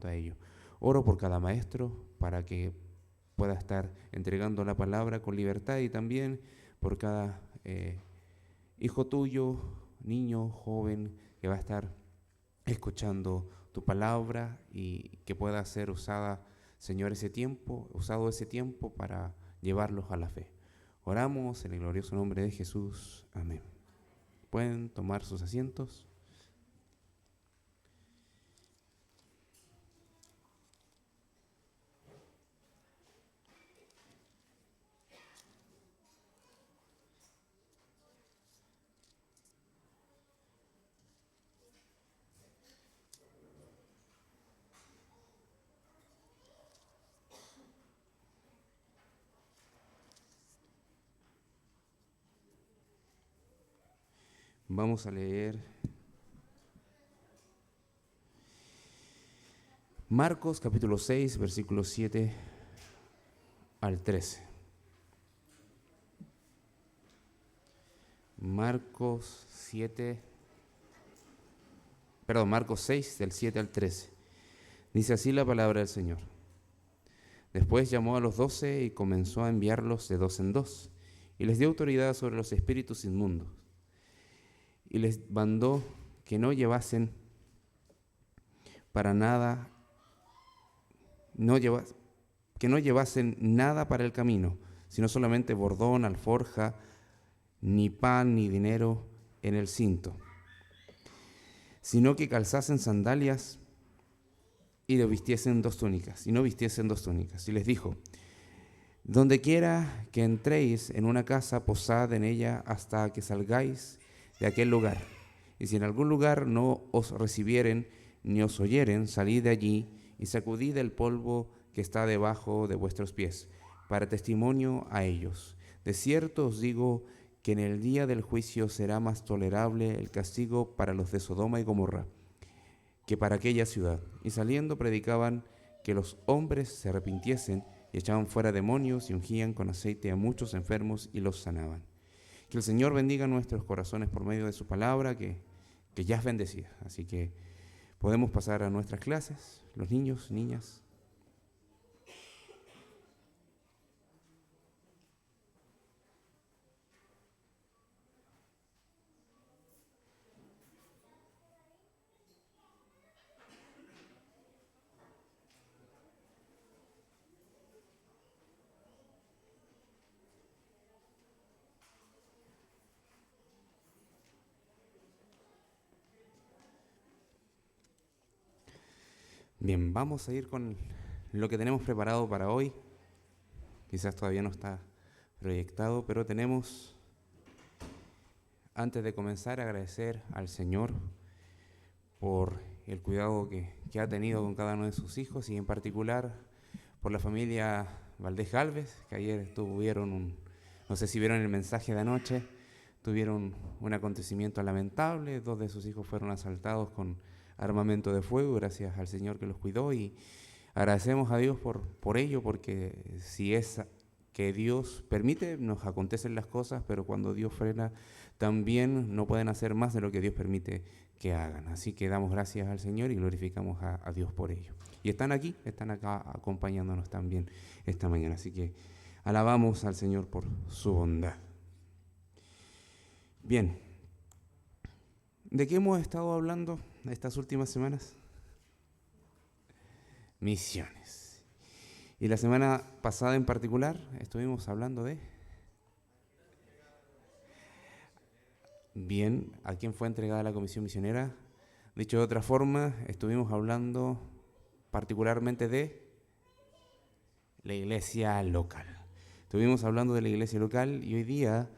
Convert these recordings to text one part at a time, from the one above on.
a ello. Oro por cada maestro para que pueda estar entregando la palabra con libertad, y también por cada hijo tuyo, niño, joven, que va a estar escuchando tu palabra y que pueda ser usada, Señor, usado ese tiempo para llevarlos a la fe. Oramos en el glorioso nombre de Jesús. Amén. Pueden tomar sus asientos. Vamos a leer Marcos capítulo 6, versículos 7 al 13. Marcos 6, del 7 al 13. Dice así la palabra del Señor. Después llamó a los 12 y comenzó a enviarlos de dos en dos, y les dio autoridad sobre los espíritus inmundos, y les mandó que no llevasen para nada, que no llevasen nada para el camino, sino solamente bordón, alforja, ni pan, ni dinero en el cinto, sino que calzasen sandalias y no vistiesen dos túnicas. Y les dijo: donde quiera que entréis en una casa, posad en ella hasta que salgáis de aquel lugar. Y si en algún lugar no os recibieren ni os oyeren, salid de allí y sacudid el polvo que está debajo de vuestros pies, para testimonio a ellos. De cierto os digo que en el día del juicio será más tolerable el castigo para los de Sodoma y Gomorra que para aquella ciudad. Y saliendo predicaban que los hombres se arrepintiesen, y echaban fuera demonios y ungían con aceite a muchos enfermos y los sanaban. Que el Señor bendiga nuestros corazones por medio de su palabra, que ya es bendecida. Así que podemos pasar a nuestras clases, los niños, niñas. Bien, vamos a ir con lo que tenemos preparado para hoy. Quizás todavía no está proyectado, pero tenemos, antes de comenzar, agradecer al Señor por el cuidado que ha tenido con cada uno de sus hijos, y en particular por la familia Valdés Galvez, que ayer tuvieron no sé si vieron el mensaje de anoche, tuvieron un acontecimiento lamentable. 2 de sus hijos fueron asaltados con armamento de fuego, gracias al Señor que los cuidó, y agradecemos a Dios por ello, porque si es que Dios permite, nos acontecen las cosas, pero cuando Dios frena, también no pueden hacer más de lo que Dios permite que hagan. Así que damos gracias al Señor y glorificamos a Dios por ello. Y están acá acompañándonos también esta mañana. Así que alabamos al Señor por su bondad. Bien, ¿de qué hemos estado hablando estas últimas semanas? Misiones. Y la semana pasada en particular estuvimos hablando de... Bien, ¿a quién fue entregada la comisión misionera? Dicho de otra forma, estuvimos hablando particularmente de la iglesia local. Estuvimos hablando de la iglesia local, y hoy día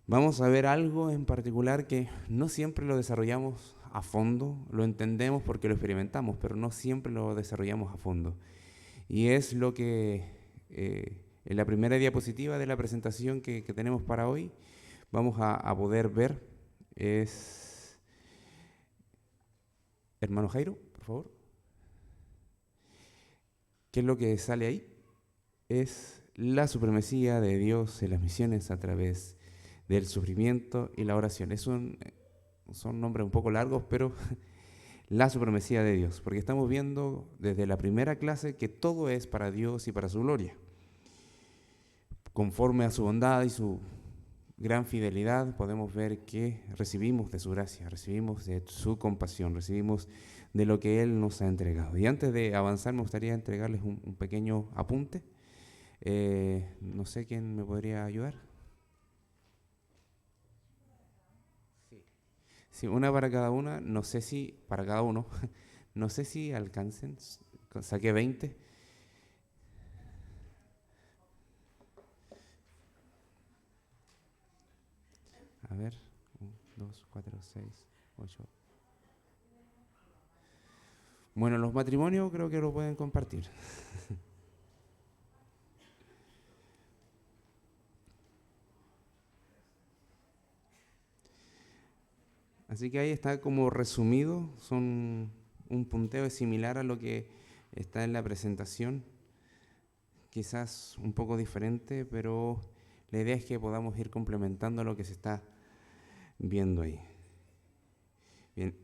vamos a ver algo en particular que no siempre lo desarrollamos a fondo, lo entendemos porque lo experimentamos, pero no siempre lo desarrollamos a fondo. Y es lo que en la primera diapositiva de la presentación que tenemos para hoy vamos a poder ver. Es... Hermano Jairo, por favor. ¿Qué es lo que sale ahí? Es la supremacía de Dios en las misiones a través del sufrimiento y la oración. Son nombres un poco largos, pero la supremacía de Dios, porque estamos viendo desde la primera clase que todo es para Dios y para su gloria. Conforme a su bondad y su gran fidelidad, podemos ver que recibimos de su gracia, recibimos de su compasión, recibimos de lo que Él nos ha entregado. Y antes de avanzar, me gustaría entregarles un pequeño apunte. No sé quién me podría ayudar. Sí, una para cada una, no sé si, para cada uno, no sé si alcancen, saqué 20. A ver, 1, 2, 4, 6, 8. Bueno, los matrimonios creo que lo pueden compartir. Así que ahí está como resumido, son un punteo similar a lo que está en la presentación, quizás un poco diferente, pero la idea es que podamos ir complementando lo que se está viendo ahí. Bien,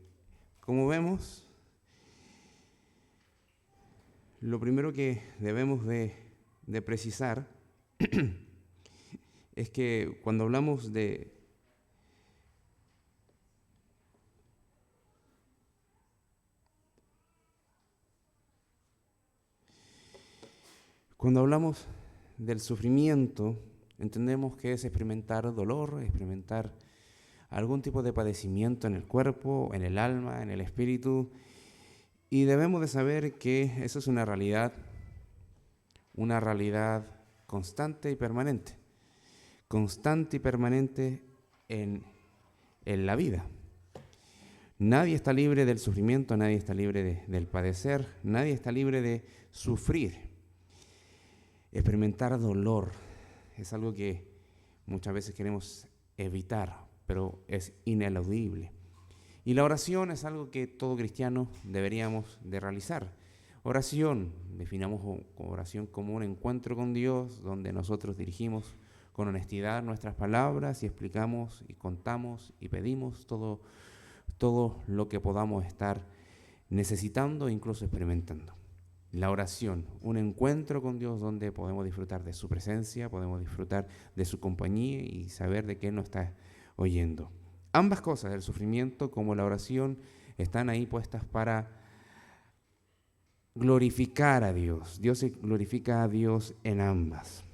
como vemos, lo primero que debemos de precisar es que cuando hablamos de del sufrimiento, entendemos que es experimentar dolor, experimentar algún tipo de padecimiento en el cuerpo, en el alma, en el espíritu, y debemos de saber que eso es una realidad constante y permanente en la vida. Nadie está libre del sufrimiento, nadie está libre del padecer, nadie está libre de sufrir. Experimentar dolor es algo que muchas veces queremos evitar, pero es ineludible. Y la oración es algo que todo cristiano deberíamos de realizar. Oración, definamos oración como un encuentro con Dios, donde nosotros dirigimos con honestidad nuestras palabras y explicamos y contamos y pedimos todo lo que podamos estar necesitando e incluso experimentando. La oración, un encuentro con Dios donde podemos disfrutar de su presencia, podemos disfrutar de su compañía y saber de que Él nos está oyendo. Ambas cosas, el sufrimiento como la oración, están ahí puestas para glorificar a Dios. Dios se glorifica a Dios en ambas,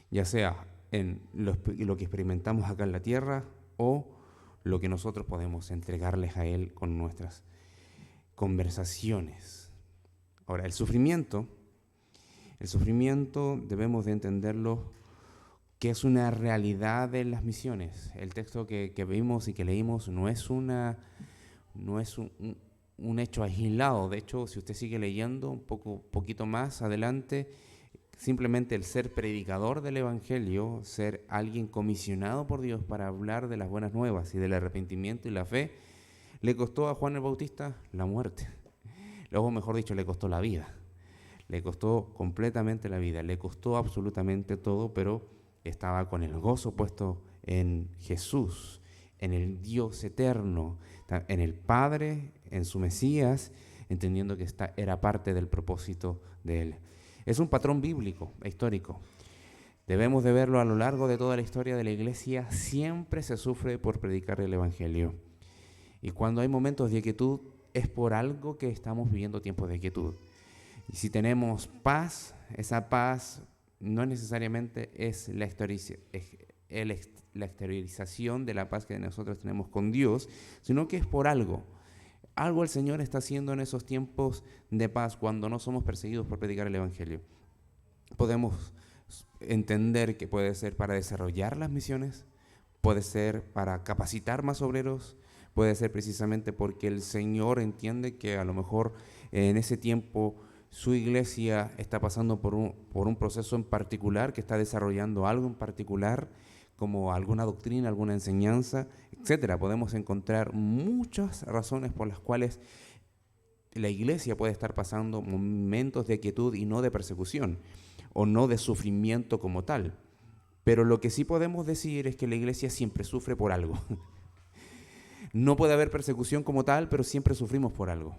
ya sea en lo que experimentamos acá en la tierra o lo que nosotros podemos entregarles a Él con nuestras conversaciones. Ahora, el sufrimiento debemos de entenderlo que es una realidad de las misiones. El texto que vimos y que leímos no es un hecho aislado. De hecho, si usted sigue leyendo poquito más adelante, simplemente el ser predicador del Evangelio, ser alguien comisionado por Dios para hablar de las buenas nuevas y del arrepentimiento y la fe, le costó a Juan el Bautista la muerte. Luego, mejor dicho, le costó la vida. Le costó completamente la vida, le costó absolutamente todo, pero estaba con el gozo puesto en Jesús, en el Dios eterno, en el Padre, en su Mesías, entendiendo que era parte del propósito de Él. Es un patrón bíblico e histórico. Debemos de verlo a lo largo de toda la historia de la iglesia. Siempre se sufre por predicar el Evangelio. Y cuando hay momentos de quietud, es por algo que estamos viviendo tiempos de quietud. Y si tenemos paz, esa paz no necesariamente es la exteriorización de la paz que nosotros tenemos con Dios, sino que es por algo. Algo el Señor está haciendo en esos tiempos de paz cuando no somos perseguidos por predicar el Evangelio. Podemos entender que puede ser para desarrollar las misiones, puede ser para capacitar más obreros, puede ser precisamente porque el Señor entiende que a lo mejor en ese tiempo su iglesia está pasando por un proceso en particular, que está desarrollando algo en particular, como alguna doctrina, alguna enseñanza, etcétera. Podemos encontrar muchas razones por las cuales la iglesia puede estar pasando momentos de quietud y no de persecución, o no de sufrimiento como tal. Pero lo que sí podemos decir es que la iglesia siempre sufre por algo. No puede haber persecución como tal, pero siempre sufrimos por algo.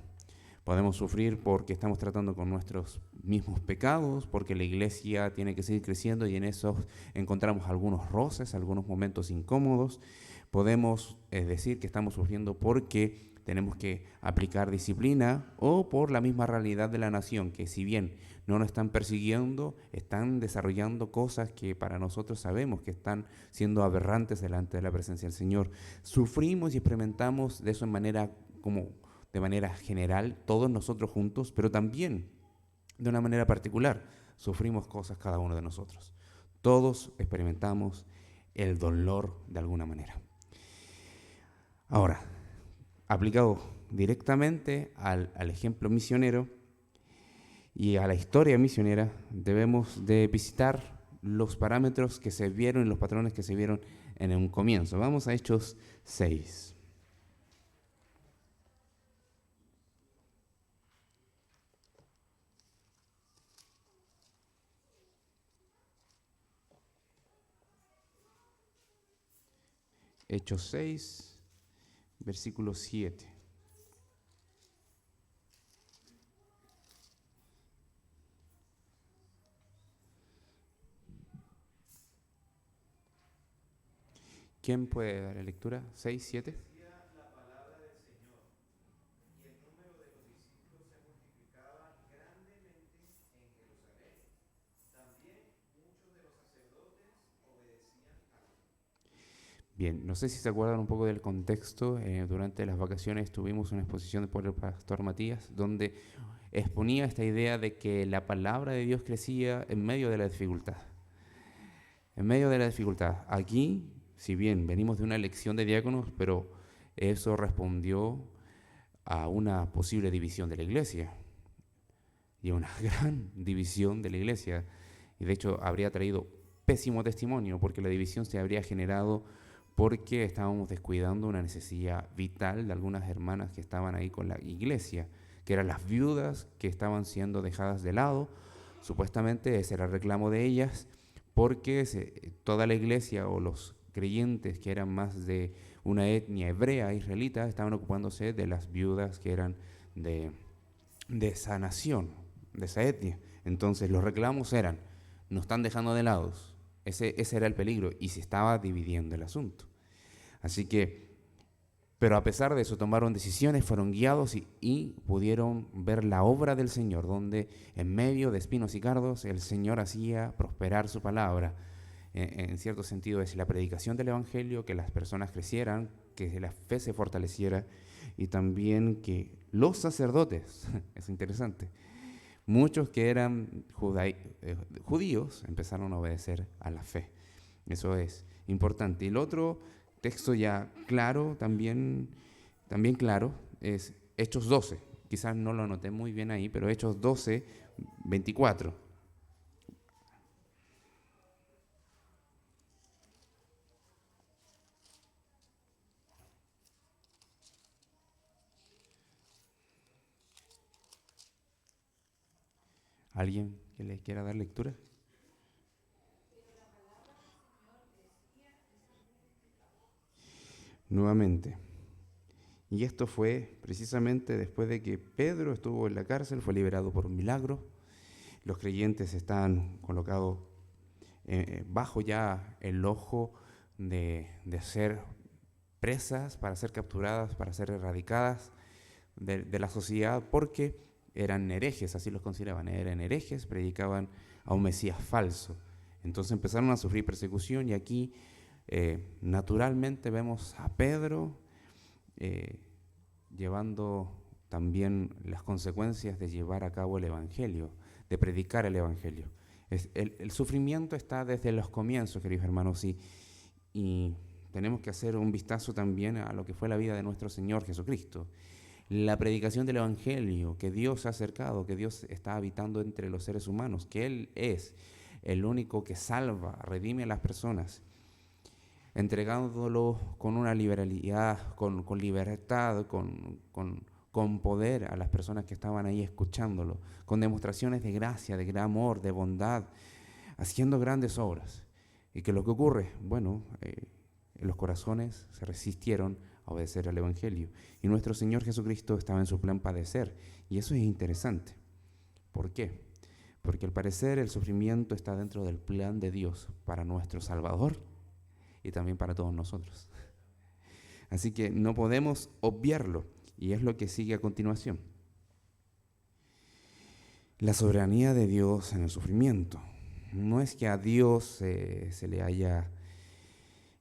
Podemos sufrir porque estamos tratando con nuestros mismos pecados, porque la iglesia tiene que seguir creciendo y en eso encontramos algunos roces, algunos momentos incómodos. Podemos decir que estamos sufriendo porque tenemos que aplicar disciplina o por la misma realidad de la nación, que si bien no nos están persiguiendo, están desarrollando cosas que para nosotros sabemos que están siendo aberrantes delante de la presencia del Señor. Sufrimos y experimentamos de eso de manera general, todos nosotros juntos, pero también de una manera particular, sufrimos cosas cada uno de nosotros. Todos experimentamos el dolor de alguna manera. Ahora, aplicado directamente al ejemplo misionero y a la historia misionera, debemos de visitar los parámetros que se vieron y los patrones que se vieron en un comienzo. Vamos a Hechos 6. Hechos 6, versículo 7. ¿Quién puede dar la lectura? 6, 7. Bien, no sé si se acuerdan un poco del contexto. Durante las vacaciones tuvimos una exposición por el pastor Matías, donde exponía esta idea de que la palabra de Dios crecía en medio de la dificultad. En medio de la dificultad. Aquí, si bien venimos de una elección de diáconos, pero eso respondió a una posible división de la iglesia y a una gran división de la iglesia. Y de hecho habría traído pésimo testimonio porque la división se habría generado porque estábamos descuidando una necesidad vital de algunas hermanas que estaban ahí con la iglesia, que eran las viudas que estaban siendo dejadas de lado. Supuestamente ese era el reclamo de ellas, porque toda la iglesia o los creyentes que eran más de una etnia hebrea, israelita, estaban ocupándose de las viudas que eran de esa nación, de esa etnia. Entonces los reclamos eran, nos están dejando de lado. Ese era el peligro y se estaba dividiendo el asunto. Así que, pero a pesar de eso tomaron decisiones, fueron guiados y pudieron ver la obra del Señor, donde en medio de espinos y cardos el Señor hacía prosperar su palabra. En cierto sentido es la predicación del Evangelio, que las personas crecieran, que la fe se fortaleciera y también que los sacerdotes, es interesante, muchos que eran judíos empezaron a obedecer a la fe. Eso es importante. Y el otro texto ya claro, también claro, es Hechos 12. Quizás no lo anoté muy bien ahí, pero Hechos 12, 24. ¿Alguien que le quiera dar lectura? Nuevamente. Y esto fue precisamente después de que Pedro estuvo en la cárcel, fue liberado por un milagro. Los creyentes están colocados bajo ya el ojo de ser presas, para ser capturadas, para ser erradicadas de la sociedad, porque eran herejes, así los consideraban, eran herejes, predicaban a un Mesías falso. Entonces empezaron a sufrir persecución y aquí naturalmente vemos a Pedro llevando también las consecuencias de llevar a cabo el Evangelio, de predicar el Evangelio. El sufrimiento está desde los comienzos, queridos hermanos, y tenemos que hacer un vistazo también a lo que fue la vida de nuestro Señor Jesucristo. La predicación del Evangelio, que Dios se ha acercado, que Dios está habitando entre los seres humanos, que Él es el único que salva, redime a las personas, entregándolo con una liberalidad, con libertad, con poder a las personas que estaban ahí escuchándolo, con demostraciones de gracia, de gran amor, de bondad, haciendo grandes obras. Y que lo que ocurre, bueno, los corazones se resistieron a obedecer al Evangelio. Y nuestro Señor Jesucristo estaba en su plan padecer. Y eso es interesante. ¿Por qué? Porque al parecer el sufrimiento está dentro del plan de Dios para nuestro Salvador y también para todos nosotros. Así que no podemos obviarlo, y es lo que sigue a continuación. La soberanía de Dios en el sufrimiento. No es que a Dios se le haya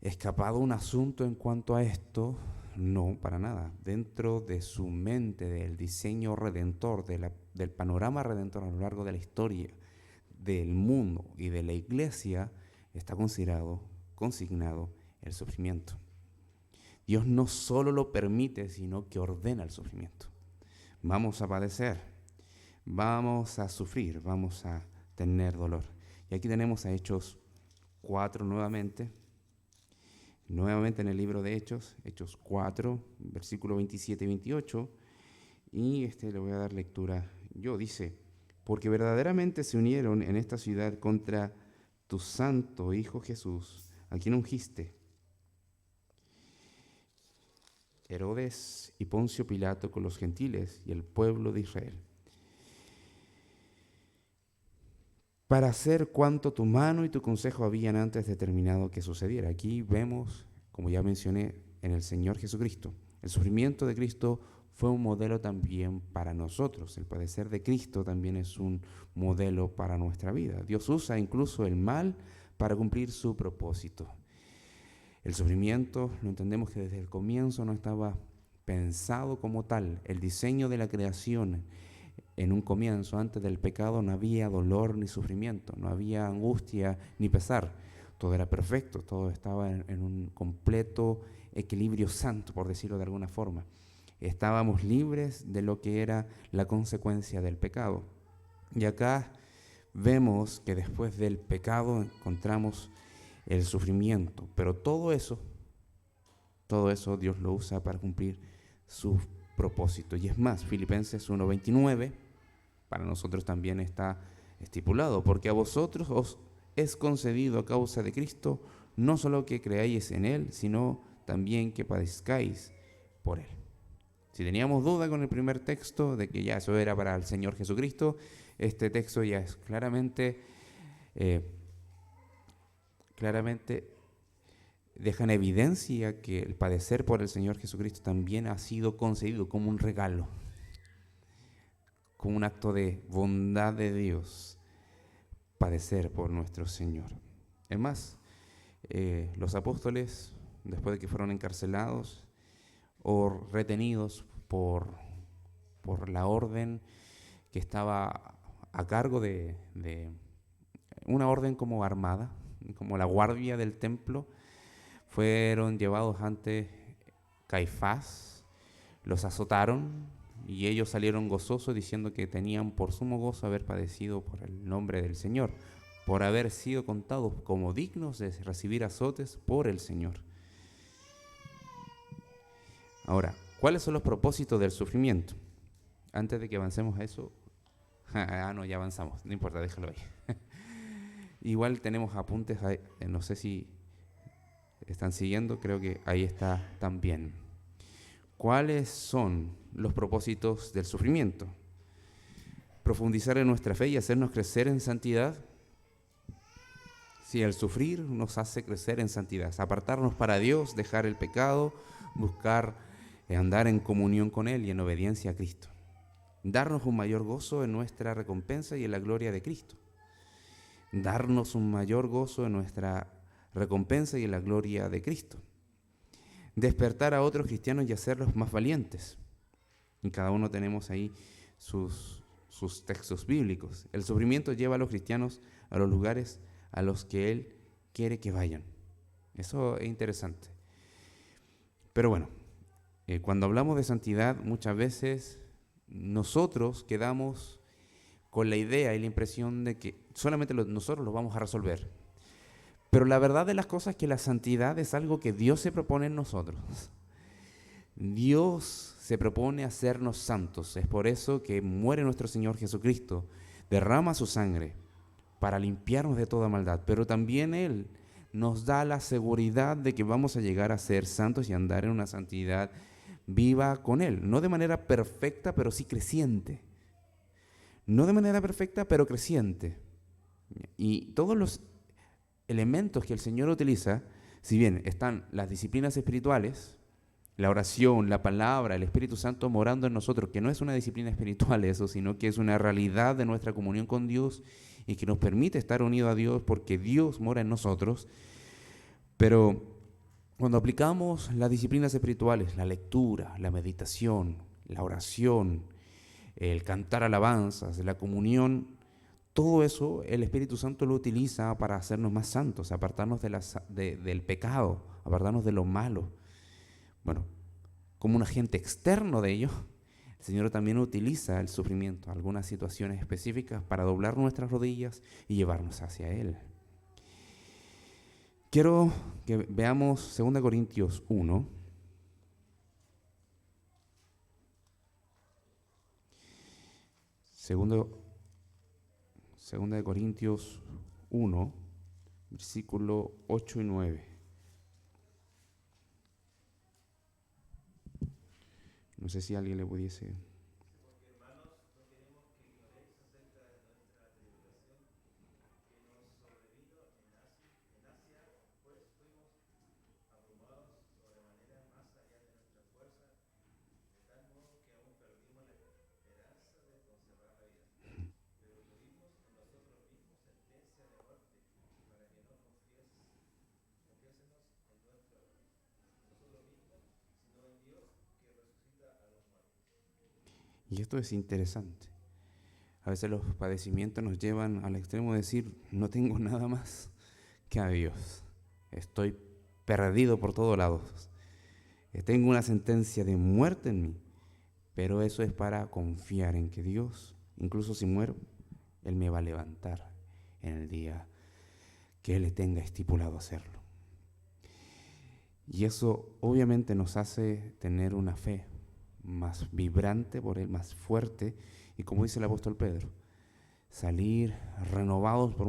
escapado un asunto en cuanto a esto, no, para nada. Dentro de su mente, del diseño redentor, del panorama redentor a lo largo de la historia del mundo y de la iglesia, está consignado el sufrimiento. Dios no solo lo permite, sino que ordena el sufrimiento. Vamos a padecer, vamos a sufrir, vamos a tener dolor. Y aquí tenemos a Hechos 4 nuevamente en el libro de Hechos 4, versículo 27 y 28, y le voy a dar lectura yo. Dice: porque verdaderamente se unieron en esta ciudad contra tu santo Hijo Jesús, a quien ungiste, Herodes y Poncio Pilato con los gentiles y el pueblo de Israel, para hacer cuanto tu mano y tu consejo habían antes determinado que sucediera. Aquí vemos, como ya mencioné, en el Señor Jesucristo. El sufrimiento de Cristo fue un modelo también para nosotros. El padecer de Cristo también es un modelo para nuestra vida. Dios usa incluso el mal para cumplir su propósito. El sufrimiento, lo entendemos que desde el comienzo no estaba pensado como tal. El diseño de la creación en un comienzo, antes del pecado, no había dolor ni sufrimiento, no había angustia ni pesar. Todo era perfecto, todo estaba en un completo equilibrio santo, por decirlo de alguna forma. Estábamos libres de lo que era la consecuencia del pecado. Y acá vemos que después del pecado encontramos el sufrimiento, pero todo eso Dios lo usa para cumplir su propósito. Y es más, Filipenses 1:29 para nosotros también está estipulado: porque a vosotros os es concedido a causa de Cristo no solo que creáis en Él, sino también que padezcáis por Él. Si teníamos duda con el primer texto de que ya eso era para el Señor Jesucristo, este texto ya es claramente deja en evidencia que el padecer por el Señor Jesucristo también ha sido concedido como un regalo, como un acto de bondad de Dios, padecer por nuestro Señor. Es más, los apóstoles, después de que fueron encarcelados o retenidos por la orden que estaba a cargo de una orden como armada, como la guardia del templo, fueron llevados ante Caifás, los azotaron y ellos salieron gozosos diciendo que tenían por sumo gozo haber padecido por el nombre del Señor, por haber sido contados como dignos de recibir azotes por el Señor. Ahora, ¿cuáles son los propósitos del sufrimiento? Antes de que avancemos a eso, no, ya avanzamos, no importa, déjalo ahí. Igual tenemos apuntes, no sé si están siguiendo, creo que ahí está también. ¿Cuáles son los propósitos del sufrimiento? Profundizar en nuestra fe y hacernos crecer en santidad. Si el sufrir nos hace crecer en santidad, apartarnos para Dios, dejar el pecado, buscar andar en comunión con Él y en obediencia a Cristo. Darnos un mayor gozo en nuestra recompensa y en la gloria de Cristo. Darnos un mayor gozo en nuestra recompensa y en la gloria de Cristo. Despertar a otros cristianos y hacerlos más valientes. Y cada uno tenemos ahí sus textos bíblicos. El sufrimiento lleva a los cristianos a los lugares a los que Él quiere que vayan. Eso es interesante. Pero bueno, cuando hablamos de santidad, muchas veces nosotros quedamos con la idea y la impresión de que solamente nosotros lo vamos a resolver. Pero la verdad de las cosas es que la santidad es algo que Dios se propone en nosotros. Dios se propone hacernos santos. Es por eso que muere nuestro Señor Jesucristo, derrama su sangre para limpiarnos de toda maldad. Pero también Él nos da la seguridad de que vamos a llegar a ser santos y andar en una santidad viva con Él. No de manera perfecta, pero sí creciente. No de manera perfecta, pero creciente. Y todos los elementos que el Señor utiliza, si bien están las disciplinas espirituales, la oración, la palabra, el Espíritu Santo morando en nosotros, que no es una disciplina espiritual eso, sino que es una realidad de nuestra comunión con Dios y que nos permite estar unidos a Dios porque Dios mora en nosotros. Pero cuando aplicamos las disciplinas espirituales, la lectura, la meditación, la oración, el cantar alabanzas, la comunión, todo eso el Espíritu Santo lo utiliza para hacernos más santos, apartarnos del pecado, apartarnos de lo malo. Bueno, como un agente externo de ello, el Señor también utiliza el sufrimiento, algunas situaciones específicas para doblar nuestras rodillas y llevarnos hacia Él. Quiero que veamos 2 Corintios 1. Segunda de Corintios 1, versículo 8 y 9. No sé si alguien le pudiese... Y esto es interesante. A veces los padecimientos nos llevan al extremo de decir, no tengo nada más que a Dios. Estoy perdido por todos lados. Tengo una sentencia de muerte en mí. Pero eso es para confiar en que Dios, incluso si muero, Él me va a levantar en el día que Él le tenga estipulado hacerlo. Y eso obviamente nos hace tener una fe más vibrante por Él, más fuerte, y como dice el apóstol Pedro, salir renovados por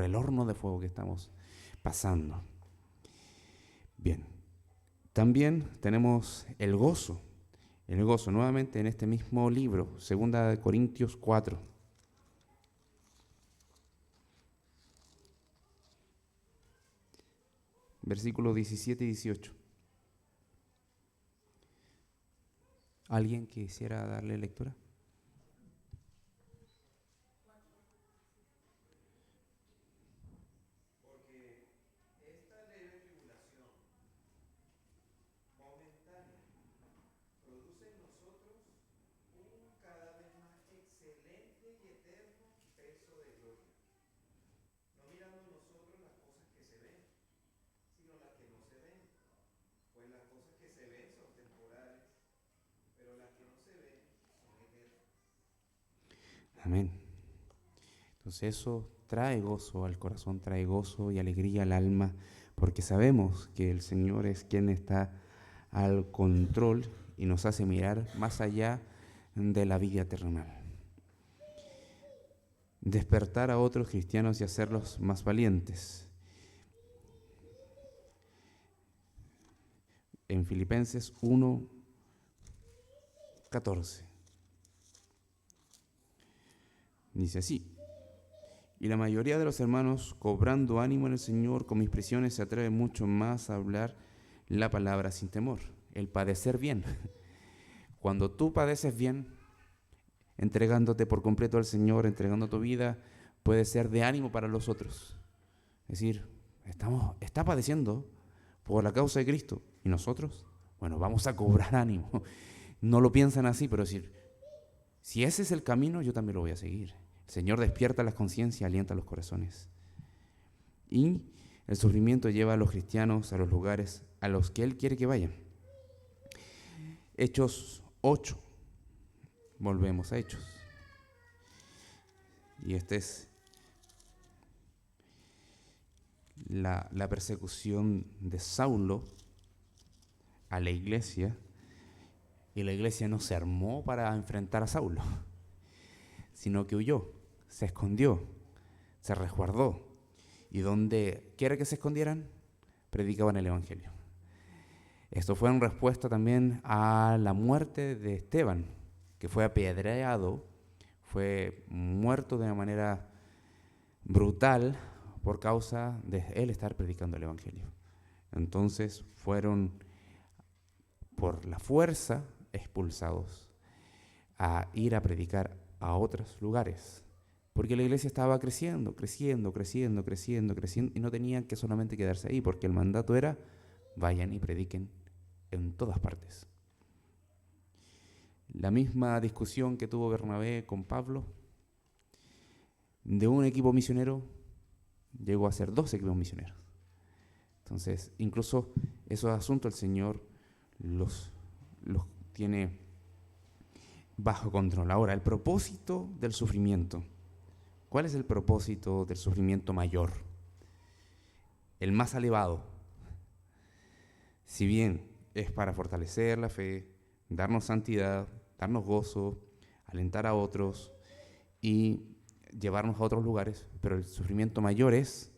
el horno de fuego que estamos pasando. Bien, también tenemos el gozo nuevamente en este mismo libro, 2 Corintios 4. Versículos 17 y 18. ¿Alguien quisiera darle lectura? Porque esta leve tribulación momentánea produce en nosotros un cada vez más excelente y eterno peso de gloria, no mirando nosotros las cosas que se ven, sino las que no se ven, pues las cosas que se ven son temporales, pero las que no se ven son eternas. Amén. Entonces eso trae gozo al corazón, trae gozo y alegría al alma, porque sabemos que el Señor es quien está al control y nos hace mirar más allá de la vida terrenal. Despertar a otros cristianos y hacerlos más valientes. En Filipenses 1:14 dice así: y la mayoría de los hermanos, cobrando ánimo en el Señor con mis prisiones, se atreve mucho más a hablar la palabra sin temor. El padecer bien. Cuando tú padeces bien, entregándote por completo al Señor, entregando tu vida, puede ser de ánimo para los otros. Es decir, está padeciendo por la causa de Cristo. ¿Y nosotros? Bueno, vamos a cobrar ánimo. No lo piensan así, pero decir, si ese es el camino, yo también lo voy a seguir. El Señor despierta las conciencias, alienta los corazones. Y el sufrimiento lleva a los cristianos a los lugares a los que Él quiere que vayan. Hechos 8. Volvemos a Hechos. Y esta es la persecución de Saulo a la iglesia. Y la iglesia no se armó para enfrentar a Saulo, sino que huyó, se escondió, se resguardó. y donde quiera que se escondieran, predicaban el Evangelio. Esto fue en respuesta también a la muerte de Esteban, que fue apedreado, fue muerto de una manera brutal por causa de él estar predicando el Evangelio. Entonces fueron por la fuerza expulsados a ir a predicar a otros lugares, porque la iglesia estaba creciendo y no tenían que solamente quedarse ahí, porque el mandato era: vayan y prediquen en todas partes. La misma discusión que tuvo Bernabé con Pablo, de un equipo misionero llegó a ser 2 equipos misioneros. Entonces, incluso esos asuntos el Señor los tiene bajo control. Ahora, el propósito del sufrimiento. ¿Cuál es el propósito del sufrimiento mayor? El más elevado. Si bien es para fortalecer la fe, darnos santidad, darnos gozo, alentar a otros y llevarnos a otros lugares, pero el sufrimiento mayor es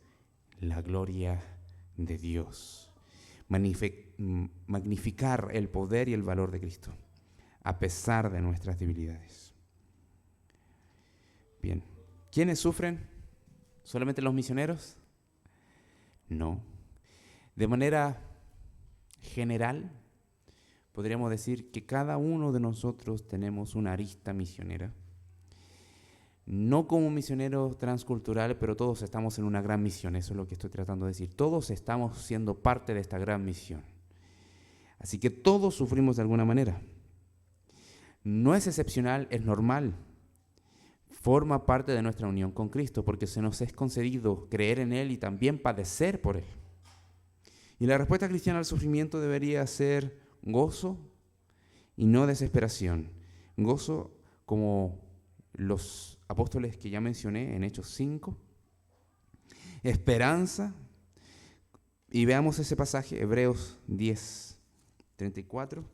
la gloria de Dios. Magnificar el poder y el valor de Cristo, a pesar de nuestras debilidades. Bien, ¿quiénes sufren? ¿Solamente los misioneros? No. De manera general, podríamos decir que cada uno de nosotros tenemos una arista misionera. No como un misionero transcultural, pero todos estamos en una gran misión, eso es lo que estoy tratando de decir. Todos estamos siendo parte de esta gran misión. Así que todos sufrimos de alguna manera. No es excepcional, es normal. Forma parte de nuestra unión con Cristo, porque se nos es concedido creer en Él y también padecer por Él. Y la respuesta cristiana al sufrimiento debería ser gozo y no desesperación. Gozo como los apóstoles que ya mencioné en Hechos 5. Esperanza. Y veamos ese pasaje, Hebreos 10, 34.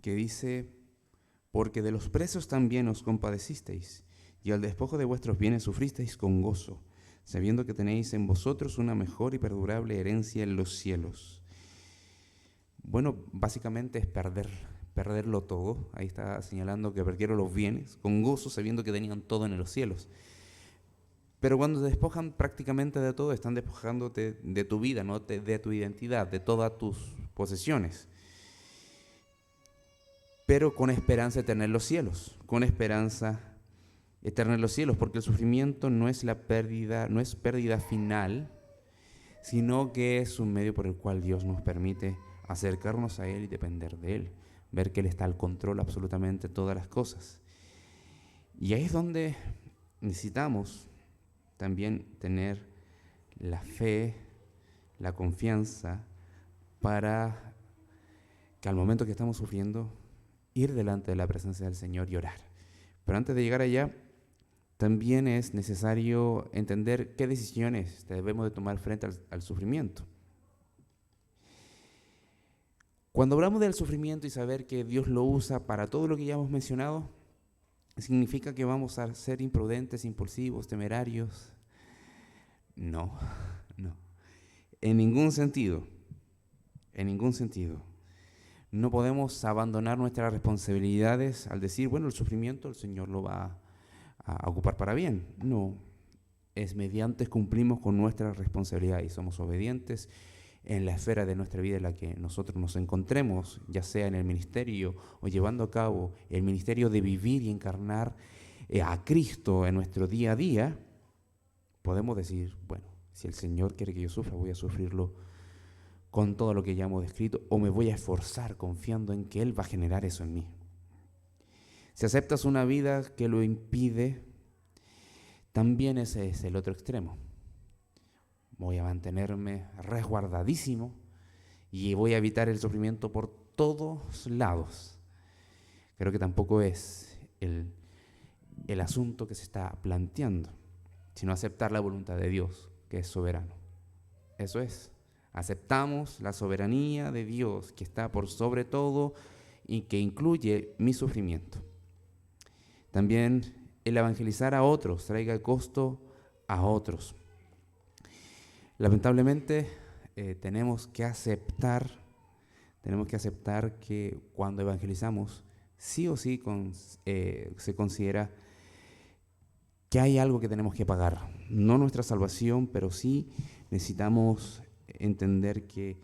Que dice: porque de los presos también os compadecisteis, y al despojo de vuestros bienes sufristeis con gozo, sabiendo que tenéis en vosotros una mejor y perdurable herencia en los cielos. Bueno, básicamente es perderlo todo. Ahí está señalando que perdieron los bienes con gozo, sabiendo que tenían todo en los cielos. Pero cuando te despojan prácticamente de todo, están despojándote de tu vida, ¿no? de tu identidad, de todas tus posesiones. Pero con esperanza eterna en los cielos, con esperanza eterna en los cielos, porque el sufrimiento no es pérdida final, sino que es un medio por el cual Dios nos permite acercarnos a Él y depender de Él, ver que Él está al control absolutamente de todas las cosas. Y ahí es donde necesitamos también tener la fe, la confianza, para que al momento que estamos sufriendo, ir delante de la presencia del Señor y orar. Pero antes de llegar allá, también es necesario entender qué decisiones debemos de tomar frente al sufrimiento. Cuando hablamos del sufrimiento y saber que Dios lo usa para todo lo que ya hemos mencionado, ¿significa que vamos a ser imprudentes, impulsivos, temerarios? No. En ningún sentido. No podemos abandonar nuestras responsabilidades al decir, bueno, el sufrimiento el Señor lo va a ocupar para bien. No, es mediante cumplimos con nuestras responsabilidades y somos obedientes en la esfera de nuestra vida en la que nosotros nos encontremos, ya sea en el ministerio o llevando a cabo el ministerio de vivir y encarnar a Cristo en nuestro día a día. Podemos decir, bueno, si el Señor quiere que yo sufra, voy a sufrirlo con todo lo que ya hemos descrito, o me voy a esforzar confiando en que Él va a generar eso en mí. Si aceptas una vida que lo impide, también ese es el otro extremo. Voy a mantenerme resguardadísimo y voy a evitar el sufrimiento por todos lados. Creo que tampoco es el asunto que se está planteando, sino aceptar la voluntad de Dios, que es soberano. Eso es. Aceptamos la soberanía de Dios que está por sobre todo y que incluye mi sufrimiento. También el evangelizar a otros traiga costo a otros. Lamentablemente tenemos que aceptar que cuando evangelizamos, sí o sí se considera que hay algo que tenemos que pagar. No nuestra salvación, pero sí necesitamos entender que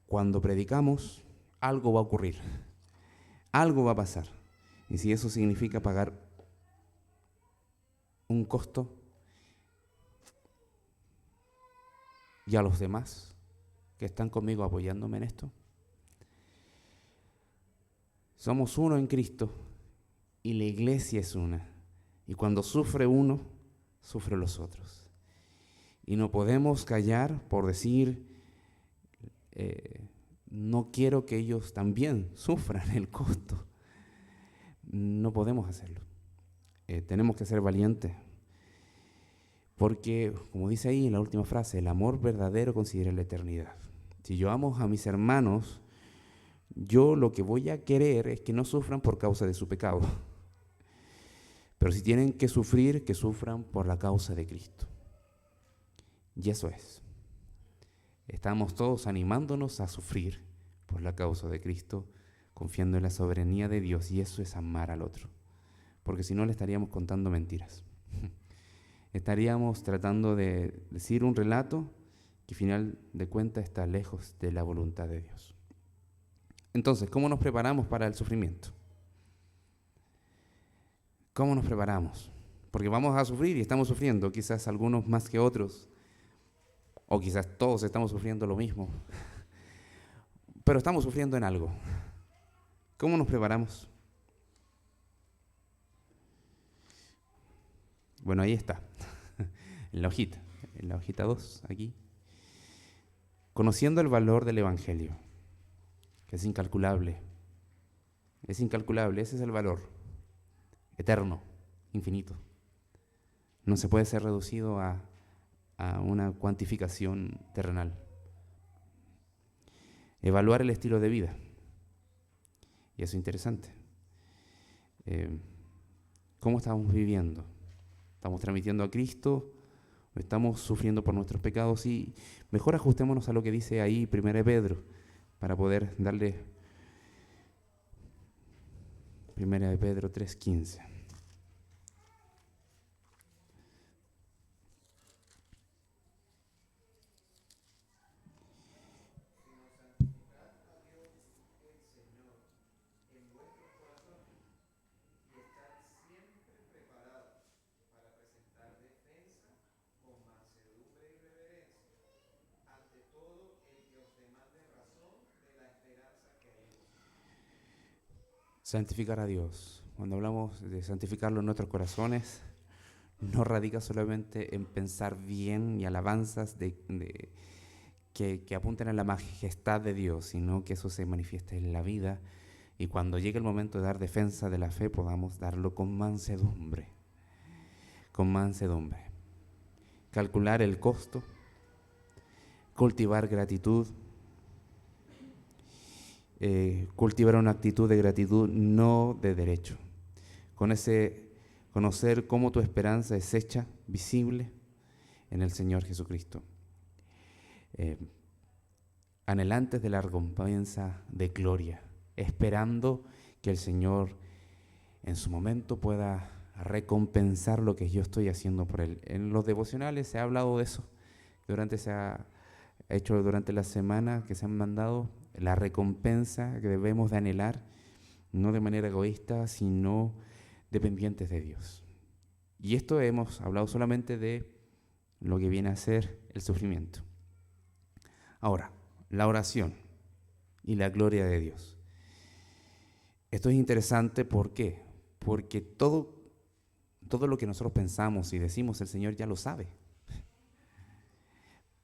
cuando predicamos, algo va a ocurrir, algo va a pasar. Y si eso significa pagar un costo, y a los demás que están conmigo apoyándome en esto, somos uno en Cristo y la iglesia es una. Y cuando sufre uno, sufren los otros. Y no podemos callar por decir, no quiero que ellos también sufran el costo. No podemos hacerlo. Tenemos que ser valientes. Porque, como dice ahí en la última frase, el amor verdadero considera la eternidad. Si yo amo a mis hermanos, yo lo que voy a querer es que no sufran por causa de su pecado. Pero si tienen que sufrir, que sufran por la causa de Cristo. Y eso es. Estamos todos animándonos a sufrir por la causa de Cristo, confiando en la soberanía de Dios, y eso es amar al otro. Porque si no, le estaríamos contando mentiras. Estaríamos tratando de decir un relato que, al final de cuentas, está lejos de la voluntad de Dios. Entonces, ¿cómo nos preparamos para el sufrimiento? ¿Cómo nos preparamos? Porque vamos a sufrir y estamos sufriendo, quizás algunos más que otros, o quizás todos estamos sufriendo lo mismo, pero estamos sufriendo en algo. ¿Cómo nos preparamos? Bueno, ahí está, en la hojita 2, aquí. Conociendo el valor del Evangelio, que es incalculable. Es incalculable, ese es el valor. Eterno, infinito. No se puede ser reducido a una cuantificación terrenal. Evaluar el estilo de vida. Y eso es interesante. ¿Cómo estamos viviendo? ¿Estamos transmitiendo a Cristo? ¿O estamos sufriendo por nuestros pecados? Y mejor ajustémonos a lo que dice ahí 1 Pedro, para poder darle 1 Pedro 3:15. Santificar a Dios. Cuando hablamos de santificarlo en nuestros corazones, no radica solamente en pensar bien y alabanzas que apunten a la majestad de Dios, sino que eso se manifieste en la vida, y cuando llegue el momento de dar defensa de la fe podamos darlo con mansedumbre. Con mansedumbre. Calcular el costo, cultivar gratitud, cultivar una actitud de gratitud, no de derecho. Conocer cómo tu esperanza es hecha visible en el Señor Jesucristo. Anhelantes de la recompensa de gloria, esperando que el Señor en su momento pueda recompensar lo que yo estoy haciendo por Él. En los devocionales se ha hablado de eso, se ha hecho durante la semana que se han mandado, la recompensa que debemos de anhelar, no de manera egoísta, sino dependientes de Dios. Y esto hemos hablado solamente de lo que viene a ser el sufrimiento. Ahora, la oración y la gloria de Dios. Esto es interesante, ¿por qué? Porque todo lo que nosotros pensamos y decimos, el Señor ya lo sabe.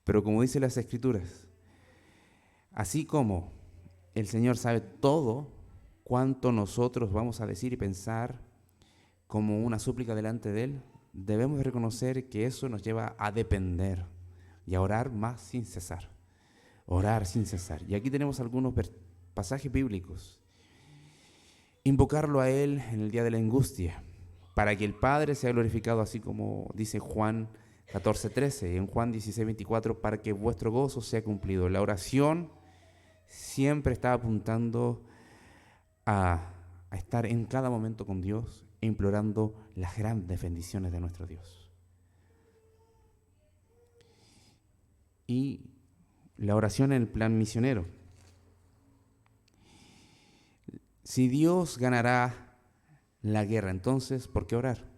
Pero como dice las Escrituras, así como el Señor sabe todo cuanto nosotros vamos a decir y pensar como una súplica delante de Él, debemos de reconocer que eso nos lleva a depender y a orar más sin cesar. Orar sin cesar. Y aquí tenemos algunos pasajes bíblicos. Invocarlo a Él en el día de la angustia, para que el Padre sea glorificado, así como dice Juan 14:13, y en Juan 16:24, para que vuestro gozo sea cumplido. La oración siempre está apuntando a estar en cada momento con Dios e implorando las grandes bendiciones de nuestro Dios. Y la oración en el plan misionero. Si Dios ganará la guerra, entonces, ¿por qué orar?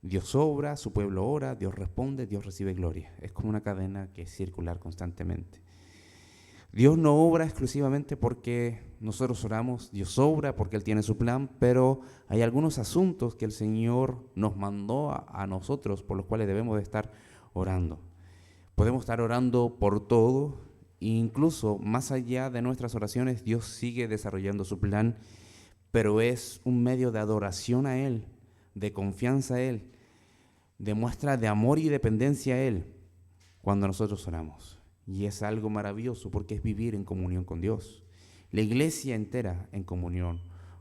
Dios obra, su pueblo ora, Dios responde, Dios recibe gloria. Es como una cadena que es circular constantemente. Dios no obra exclusivamente porque nosotros oramos, Dios obra porque Él tiene su plan, pero hay algunos asuntos que el Señor nos mandó a nosotros por los cuales debemos de estar orando. Podemos estar orando por todo, e incluso más allá de nuestras oraciones, Dios sigue desarrollando su plan, pero es un medio de adoración a Él, de confianza a Él, de muestra de amor y dependencia a Él cuando nosotros oramos. Y es algo maravilloso porque es vivir en comunión con Dios. La iglesia entera en comunión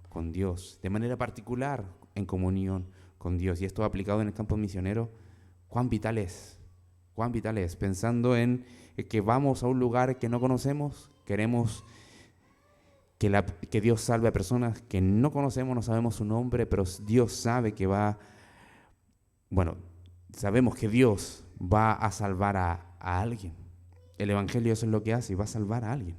con Dios, de manera particular en comunión con Dios. Y esto aplicado en el campo misionero, cuán vital es, pensando en que vamos a un lugar que no conocemos, queremos que Dios salve a personas que no conocemos, no sabemos su nombre, pero Dios sabe que sabemos que Dios va a salvar a alguien. El Evangelio eso es lo que hace y va a salvar a alguien.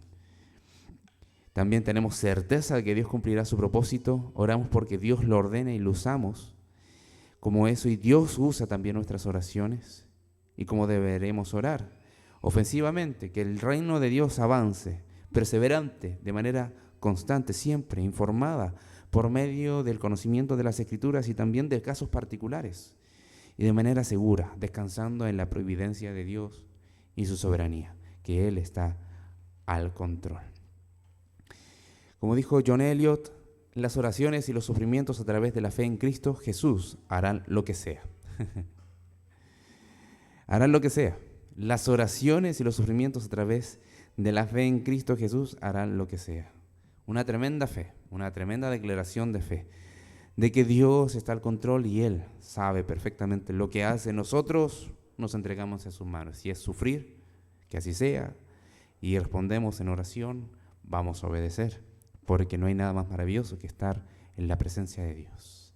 También tenemos certeza de que Dios cumplirá su propósito. Oramos porque Dios lo ordena y lo usamos como eso. Y Dios usa también nuestras oraciones y cómo deberemos orar. Ofensivamente, que el reino de Dios avance, perseverante, de manera constante, siempre informada por medio del conocimiento de las Escrituras y también de casos particulares. Y de manera segura, descansando en la providencia de Dios y su soberanía, que Él está al control. Como dijo John Eliot, las oraciones y los sufrimientos a través de la fe en Cristo Jesús harán lo que sea. Harán lo que sea. Las oraciones y los sufrimientos a través de la fe en Cristo Jesús harán lo que sea. Una tremenda fe, una tremenda declaración de fe, de que Dios está al control y Él sabe perfectamente lo que hace. Nosotros nos entregamos a sus manos. Si es sufrir, que así sea, y respondemos en oración, vamos a obedecer, porque no hay nada más maravilloso que estar en la presencia de Dios.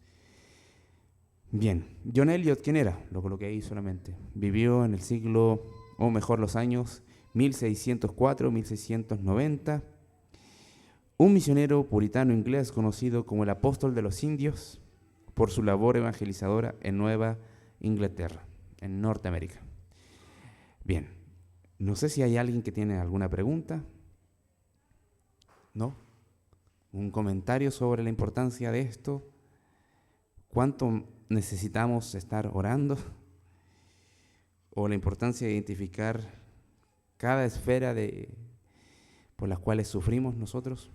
Bien, John Eliot, ¿quién era? Lo coloqué ahí solamente. Vivió en el siglo, o mejor los años 1604-1690. Un misionero puritano inglés conocido como el apóstol de los indios por su labor evangelizadora en Nueva Inglaterra, en Norteamérica. Bien, no sé si hay alguien que tiene alguna pregunta. ¿No? ¿Un comentario sobre la importancia de esto? ¿Cuánto necesitamos estar orando? ¿O la importancia de identificar cada esfera por las cuales sufrimos nosotros?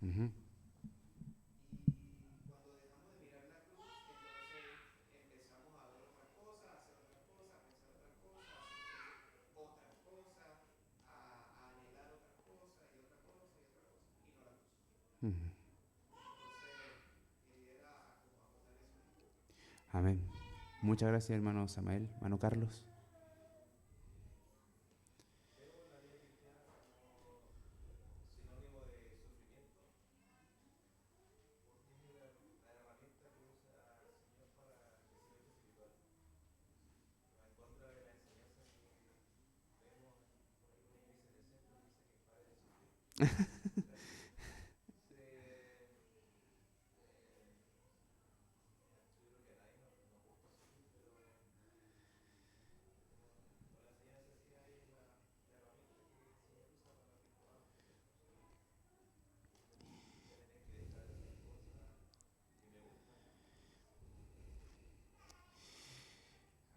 Uh-huh. Amén. Muchas gracias, hermano Samael, hermano Carlos.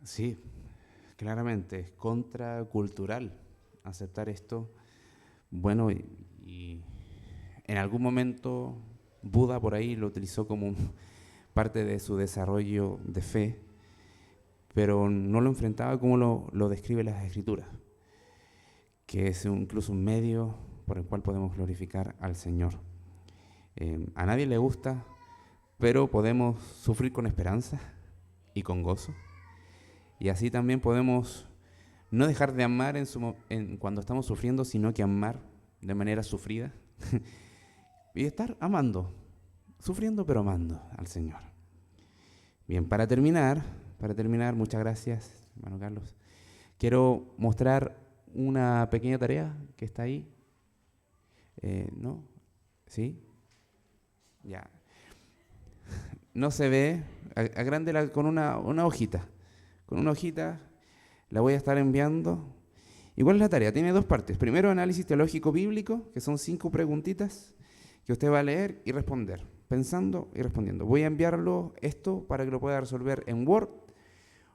Sí, claramente es contracultural aceptar esto. Bueno, y en algún momento Buda por ahí lo utilizó como parte de su desarrollo de fe, pero no lo enfrentaba como lo describe las Escrituras, que es incluso un medio por el cual podemos glorificar al Señor. A nadie le gusta, pero podemos sufrir con esperanza y con gozo. Y así también podemos no dejar de amar cuando estamos sufriendo, sino que amar de manera sufrida y estar amando, sufriendo pero amando al Señor. Bien, para terminar, muchas gracias, hermano Carlos. Quiero mostrar una pequeña tarea que está ahí. ¿No? ¿Sí? Ya. No se ve, agrándela con una hojita. Con una hojita la voy a estar enviando. Igual es la tarea, tiene dos partes. Primero, análisis teológico bíblico, que son 5 preguntitas que usted va a leer y responder, pensando y respondiendo. Voy a enviarlo esto para que lo pueda resolver en Word,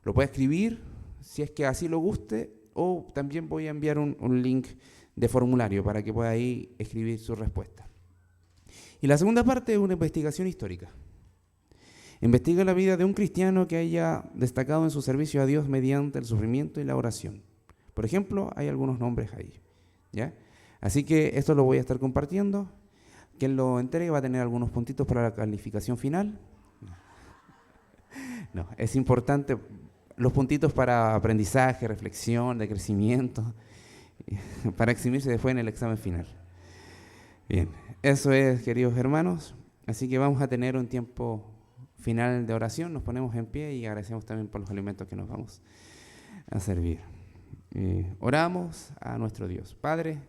lo pueda escribir si es que así lo guste, o también voy a enviar un link de formulario para que pueda ahí escribir su respuesta. Y la segunda parte es una investigación histórica. Investiga la vida de un cristiano que haya destacado en su servicio a Dios mediante el sufrimiento y la oración. Por ejemplo, hay algunos nombres ahí, ¿ya? Así que esto lo voy a estar compartiendo. Quien lo entregue va a tener algunos puntitos para la calificación final. No, es importante los puntitos para aprendizaje, reflexión, de crecimiento, para eximirse después en el examen final. Bien, eso es, queridos hermanos. Así que vamos a tener un tiempo final de oración, nos ponemos en pie y agradecemos también por los alimentos que nos vamos a servir. Oramos a nuestro Dios. Padre,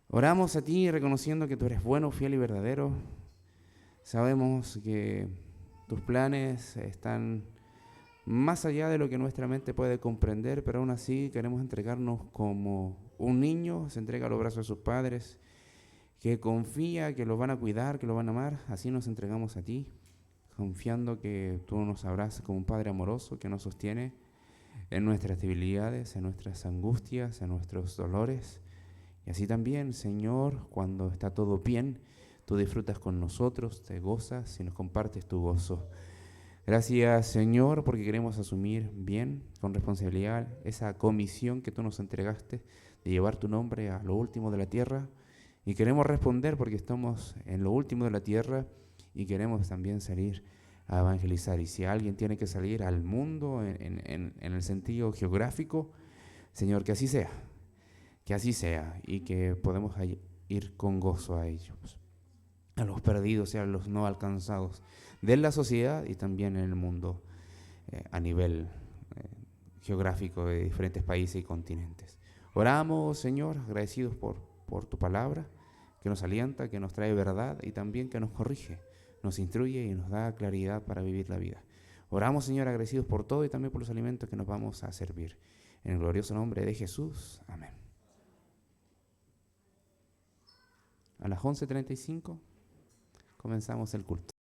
oramos a ti reconociendo que tú eres bueno, fiel y verdadero. Sabemos que tus planes están más allá de lo que nuestra mente puede comprender, pero aún así queremos entregarnos como un niño se entrega a los brazos de sus padres, que confía que los van a cuidar, que los van a amar. Así nos entregamos a ti, confiando que tú nos abrazas como un Padre amoroso que nos sostiene en nuestras debilidades, en nuestras angustias, en nuestros dolores. Y así también, Señor, cuando está todo bien, tú disfrutas con nosotros, te gozas y nos compartes tu gozo. Gracias, Señor, porque queremos asumir bien, con responsabilidad, esa comisión que tú nos entregaste de llevar tu nombre a lo último de la tierra. Y queremos responder porque estamos en lo último de la tierra y queremos también salir a evangelizar. Y si alguien tiene que salir al mundo en el sentido geográfico, Señor, que así sea y que podamos ir con gozo a ellos, a los perdidos y a los no alcanzados de la sociedad y también en el mundo a nivel geográfico de diferentes países y continentes. Oramos, Señor, agradecidos por tu palabra, que nos alienta, que nos trae verdad y también que nos corrige, nos instruye y nos da claridad para vivir la vida. Oramos, Señor, agradecidos por todo y también por los alimentos que nos vamos a servir. En el glorioso nombre de Jesús. Amén. A las 11:35 comenzamos el culto.